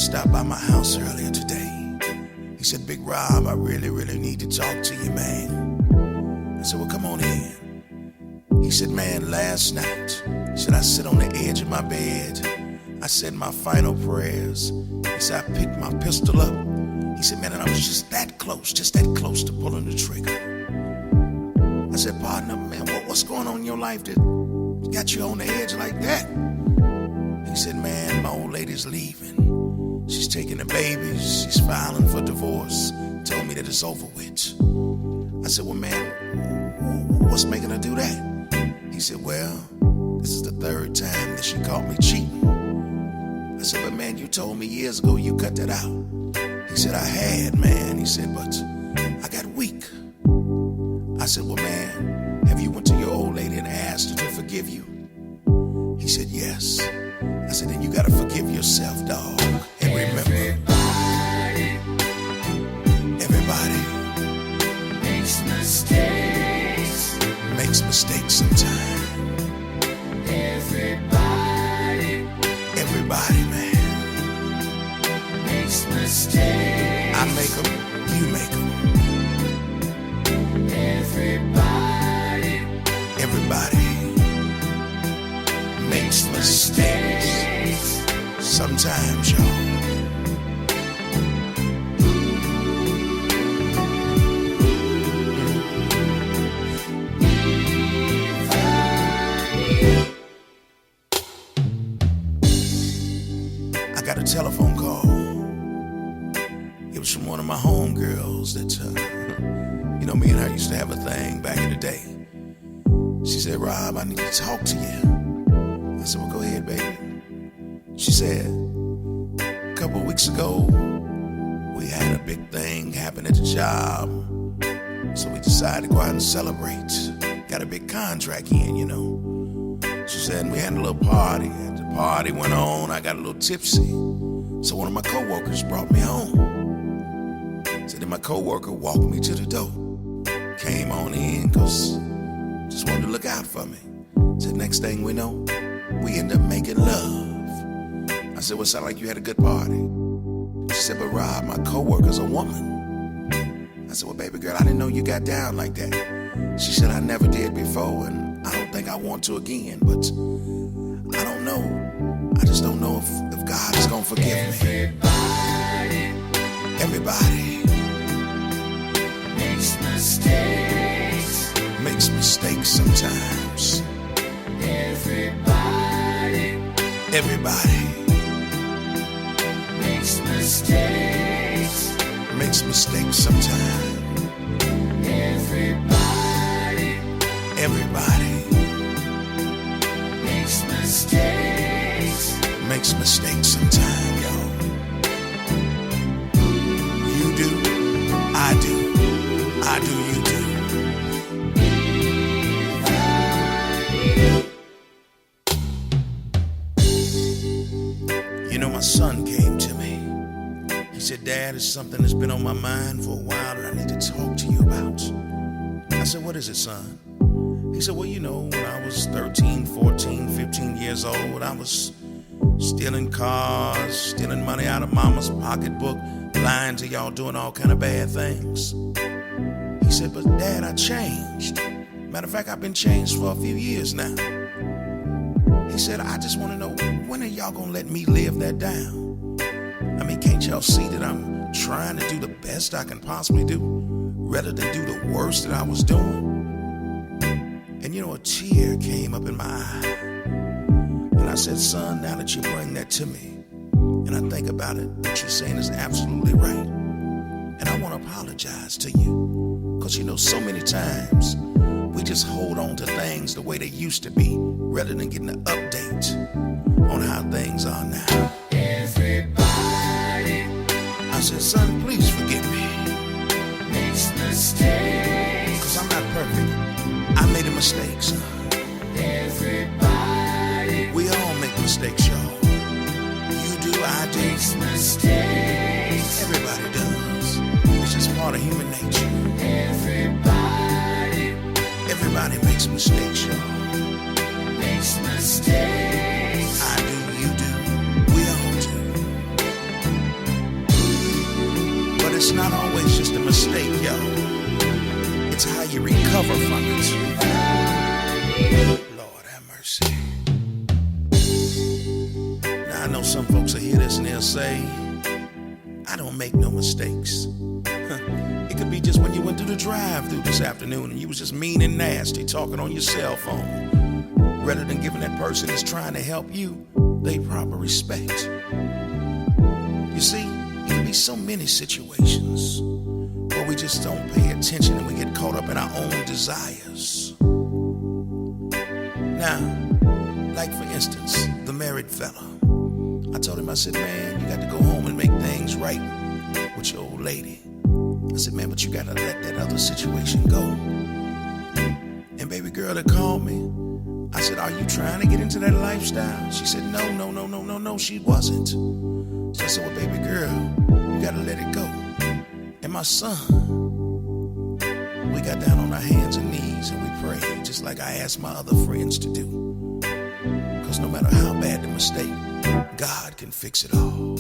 stopped by my house earlier today. He said, Bigg Robb, I really need to talk to you, man. I said, well, come on in. He said, man, last night, should I sit on the edge of my bed? I said my final prayers. He said, I picked my pistol up. He said, man, and I was just that close to pulling the trigger. I said, partner, man, what's going on in your life that got you on the edge like that? He said, man, my old lady's leaving. She's taking the babies. She's filing for divorce. Told me that it's over with. I said, well, man, what's making her do that? He said, well, this is the third time that she caught me cheating. I said, but man, you told me years ago you cut that out. He said, I had, man. He said, but I got weak. I said, well, man, have you went to your old lady and asked her to forgive you? He said, yes. I said, then you gotta forgive yourself, dog. And remember, everybody makes mistakes. Makes mistakes sometimes. Everybody, man, makes mistakes. I make them, you make them. Everybody makes mistakes sometimes, y'all. I got a telephone call. It was from one of my homegirls that, me and her used to have a thing back in the day. She said, Rob, I need to talk to you. I said, well, go ahead, baby. She said, a couple of weeks ago, we had a big thing happen at the job. So we decided to go out and celebrate. Got a big contract in, She said, we had a little party. And the party went on. I got a little tipsy. So one of my coworkers brought me home. So then my coworker walked me to the door. Came on in, cause just wanted to look out for me. Said, next thing we know, we end up making love. I said, well, sound like you had a good party. She said, but Rob, my coworker's a woman. I said, well, baby girl, I didn't know you got down like that. She said, I never did before, and I don't think I want to again, but I don't know. I just don't know if God is gonna forgive me. Everybody makes mistakes. Makes mistakes sometimes. Everybody makes mistakes. Makes mistakes sometimes. Everybody makes mistakes. Makes mistakes sometimes, y'all. You do, I do, I do, you do. My son came to me. He said, Dad, it's something that's been on my mind for a while that I need to talk to you about. I said, what is it, son? He said, well, when I was 13, 14, 15 years old, I was stealing cars, stealing money out of mama's pocketbook, lying to y'all, doing all kind of bad things. He said, but Dad, I changed. Matter of fact, I've been changed for a few years now. He said, I just want to know, when are y'all gonna let me live that down? I mean, can't y'all see that I'm trying to do the best I can possibly do, rather than do the worst that I was doing? And a tear came up in my eye. And I said, son, now that you bring that to me, and I think about it, what you're saying is absolutely right. And I want to apologize to you, because so many times, we just hold on to things the way they used to be, rather than getting an update on how things are now. I said, son, please forgive me. Makes mistakes. Because I'm not perfect. I made a mistake, son. We all make mistakes, y'all. You do, I do. Makes mistakes. Everybody does. It's just part of human nature. Everybody makes mistakes, y'all. Makes mistakes. I do, you do, we all do. suffer from it. Lord have mercy. Now I know some folks will hear this and they'll say, I don't make no mistakes. It could be just when you went through the drive-thru this afternoon and you was just mean and nasty talking on your cell phone, rather than giving that person that's trying to help you they proper respect. You see, it can be so many situations where we just don't pay attention and we get caught up in our own desires. Now, like for instance, the married fella. I told him, I said, man, you got to go home and make things right with your old lady. I said, man, but you got to let that other situation go. And baby girl that called me, I said, are you trying to get into that lifestyle? She said, no, she wasn't. So I said, well, baby girl, you got to let it go. And my son, we got down on our hands and knees and we prayed, just like I asked my other friends to do. Because no matter how bad the mistake, God can fix it all.